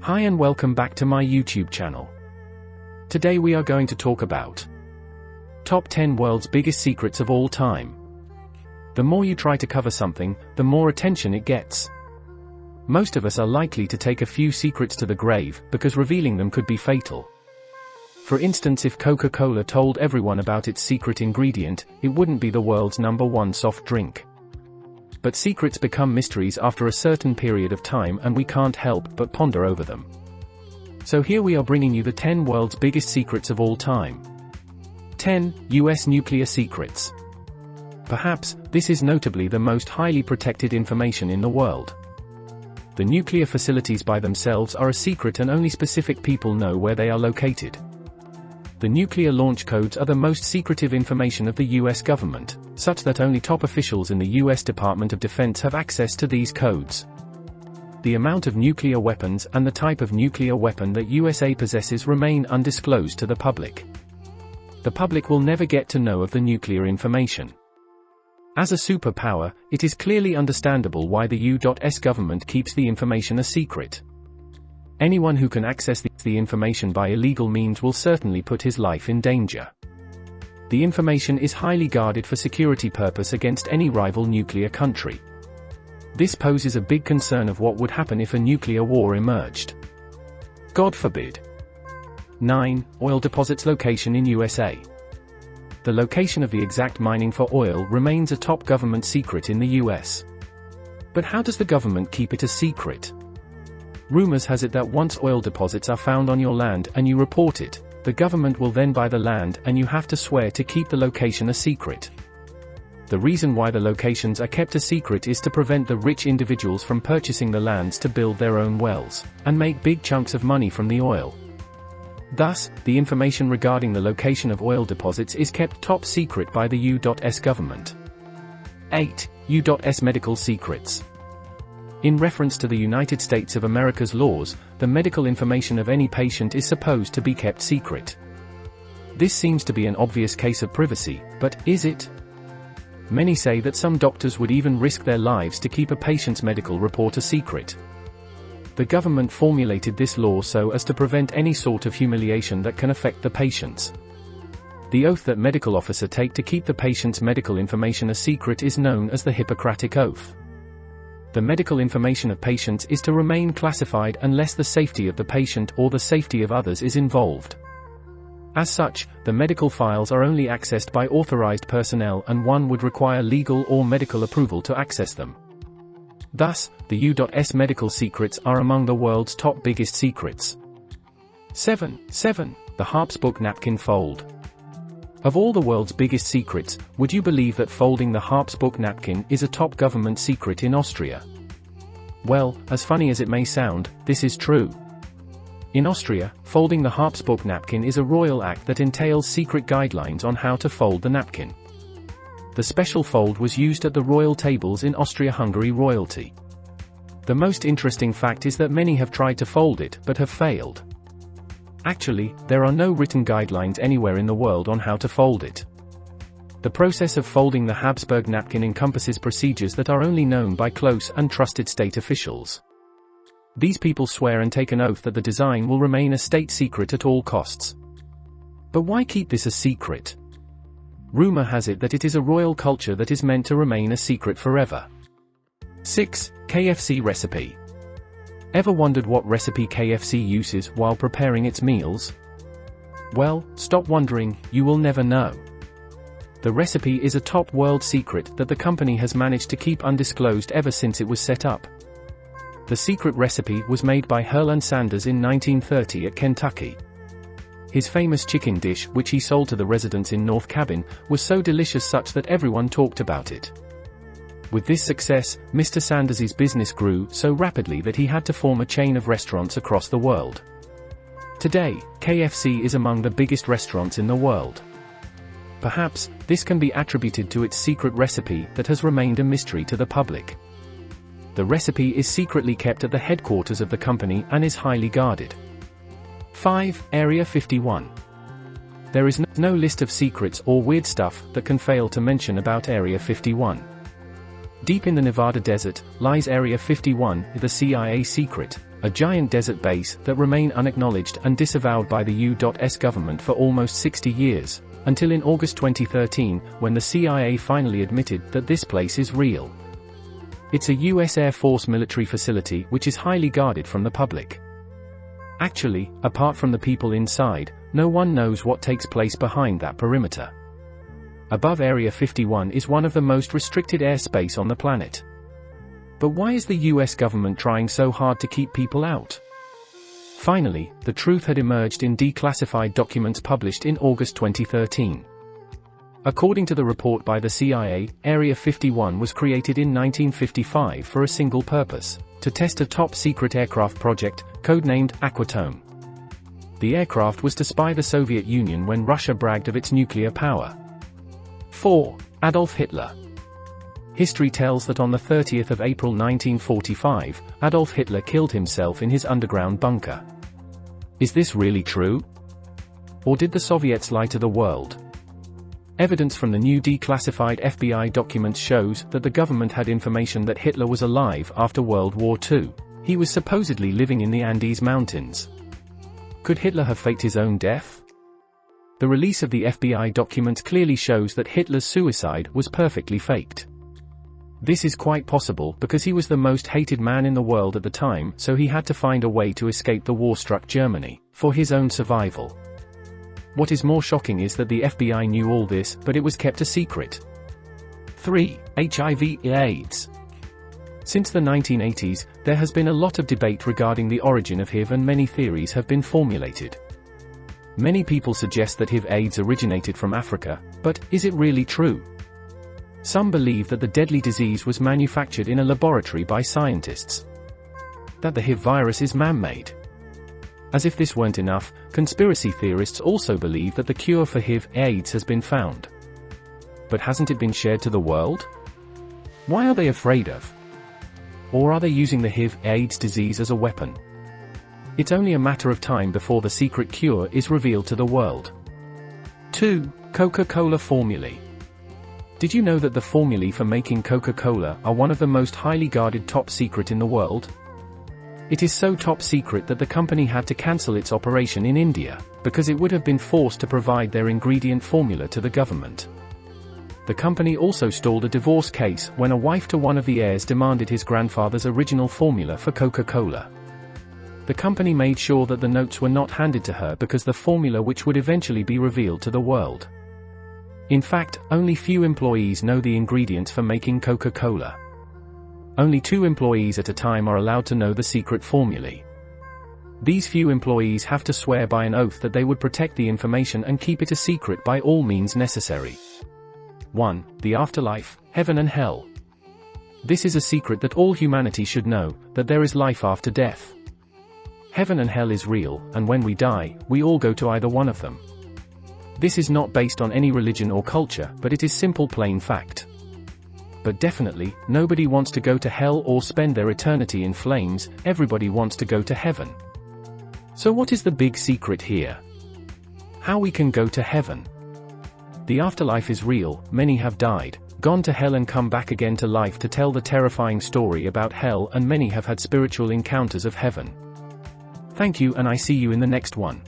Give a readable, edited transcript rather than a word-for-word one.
Hi and welcome back to my YouTube channel. Today we are going to talk about Top 10 World's Biggest Secrets of All Time. The more you try to cover something, the more attention it gets. Most of us are likely to take a few secrets to the grave, because revealing them could be fatal. For instance, if Coca-Cola told everyone about its secret ingredient, it wouldn't be the world's #1 soft drink. But secrets become mysteries after a certain period of time, and we can't help but ponder over them. So here we are bringing you the 10 world's biggest secrets of all time. 10. US Nuclear Secrets. Perhaps, this is notably the most highly protected information in the world. The nuclear facilities by themselves are a secret and only specific people know where they are located. The nuclear launch codes are the most secretive information of the US government, such that only top officials in the US Department of Defense have access to these codes. The amount of nuclear weapons and the type of nuclear weapon that USA possesses remain undisclosed to the public. The public will never get to know of the nuclear information. As a superpower, it is clearly understandable why the U.S. government keeps the information a secret. Anyone who can access the information by illegal means will certainly put his life in danger. The information is highly guarded for security purpose against any rival nuclear country. This poses a big concern of what would happen if a nuclear war emerged. God forbid. 9. Oil deposits location in USA. The location of the exact mining for oil remains a top government secret in the US. But how does the government keep it a secret? Rumors has it that once oil deposits are found on your land and you report it, the government will then buy the land and you have to swear to keep the location a secret. The reason why the locations are kept a secret is to prevent the rich individuals from purchasing the lands to build their own wells, and make big chunks of money from the oil. Thus, the information regarding the location of oil deposits is kept top secret by the U.S. government. 8. U.S. Medical Secrets. In reference to the United States of America's laws, the medical information of any patient is supposed to be kept secret. This seems to be an obvious case of privacy, but is it? Many say that some doctors would even risk their lives to keep a patient's medical report a secret. The government formulated this law so as to prevent any sort of humiliation that can affect the patients. The oath that medical officers take to keep the patient's medical information a secret is known as the Hippocratic Oath. The medical information of patients is to remain classified unless the safety of the patient or the safety of others is involved. As such, the medical files are only accessed by authorized personnel, and one would require legal or medical approval to access them. Thus, the U.S. medical secrets are among the world's top biggest secrets. 7. The Habsburg napkin fold. Of all the world's biggest secrets, would you believe that folding the Habsburg napkin is a top government secret in Austria? Well, as funny as it may sound, this is true. In Austria, folding the Habsburg napkin is a royal act that entails secret guidelines on how to fold the napkin. The special fold was used at the royal tables in Austria-Hungary royalty. The most interesting fact is that many have tried to fold it but have failed. Actually, there are no written guidelines anywhere in the world on how to fold it. The process of folding the Habsburg napkin encompasses procedures that are only known by close and trusted state officials. These people swear and take an oath that the design will remain a state secret at all costs. But why keep this a secret? Rumor has it that it is a royal culture that is meant to remain a secret forever. 6. KFC recipe. Ever wondered what recipe KFC uses while preparing its meals? Well, stop wondering, you will never know. The recipe is a top world secret that the company has managed to keep undisclosed ever since it was set up. The secret recipe was made by Herland Sanders in 1930 at Kentucky. His famous chicken dish, which he sold to the residents in North Cabin, was so delicious such that everyone talked about it. With this success, Mr. Sanders' business grew so rapidly that he had to form a chain of restaurants across the world. Today, KFC is among the biggest restaurants in the world. Perhaps, this can be attributed to its secret recipe that has remained a mystery to the public. The recipe is secretly kept at the headquarters of the company and is highly guarded. 5. Area 51. There is no list of secrets or weird stuff that can fail to mention about Area 51. Deep in the Nevada desert, lies Area 51, the CIA secret, a giant desert base that remained unacknowledged and disavowed by the U.S. government for almost 60 years, until in August 2013, when the CIA finally admitted that this place is real. It's a U.S. Air Force military facility which is highly guarded from the public. Actually, apart from the people inside, no one knows what takes place behind that perimeter. Above Area 51 is one of the most restricted airspace on the planet. But why is the US government trying so hard to keep people out? Finally, the truth had emerged in declassified documents published in August 2013. According to the report by the CIA, Area 51 was created in 1955 for a single purpose: to test a top-secret aircraft project, codenamed Aquatome. The aircraft was to spy the Soviet Union when Russia bragged of its nuclear power. 4. Adolf Hitler. History tells that on the 30th of April 1945, Adolf Hitler killed himself in his underground bunker. Is this really true? Or did the Soviets lie to the world? Evidence from the new declassified FBI documents shows that the government had information that Hitler was alive after World War II. He was supposedly living in the Andes Mountains. Could Hitler have faked his own death? The release of the FBI documents clearly shows that Hitler's suicide was perfectly faked. This is quite possible because he was the most hated man in the world at the time, so he had to find a way to escape the war-struck Germany, for his own survival. What is more shocking is that the FBI knew all this, but it was kept a secret. 3. HIV/AIDS. Since the 1980s, there has been a lot of debate regarding the origin of HIV and many theories have been formulated. Many people suggest that HIV/AIDS originated from Africa, but is it really true? Some believe that the deadly disease was manufactured in a laboratory by scientists. That the HIV virus is man-made. As if this weren't enough, conspiracy theorists also believe that the cure for HIV/AIDS has been found. But hasn't it been shared to the world? Why are they afraid of? Or are they using the HIV/AIDS disease as a weapon? It's only a matter of time before the secret cure is revealed to the world. 2. Coca-Cola formulae. Did you know that the formulae for making Coca-Cola are one of the most highly guarded top secret in the world? It is so top secret that the company had to cancel its operation in India, because it would have been forced to provide their ingredient formula to the government. The company also stalled a divorce case when a wife to one of the heirs demanded his grandfather's original formula for Coca-Cola. The company made sure that the notes were not handed to her because the formula which would eventually be revealed to the world. In fact, only few employees know the ingredients for making Coca-Cola. Only 2 employees at a time are allowed to know the secret formulae. These few employees have to swear by an oath that they would protect the information and keep it a secret by all means necessary. 1. The afterlife, heaven and hell. This is a secret that all humanity should know, that there is life after death. Heaven and hell is real, and when we die, we all go to either one of them. This is not based on any religion or culture, but it is simple plain fact. But definitely, nobody wants to go to hell or spend their eternity in flames, everybody wants to go to heaven. So what is the big secret here? How we can go to heaven? The afterlife is real, many have died, gone to hell and come back again to life to tell the terrifying story about hell, and many have had spiritual encounters of heaven. Thank you, and I see you in the next one.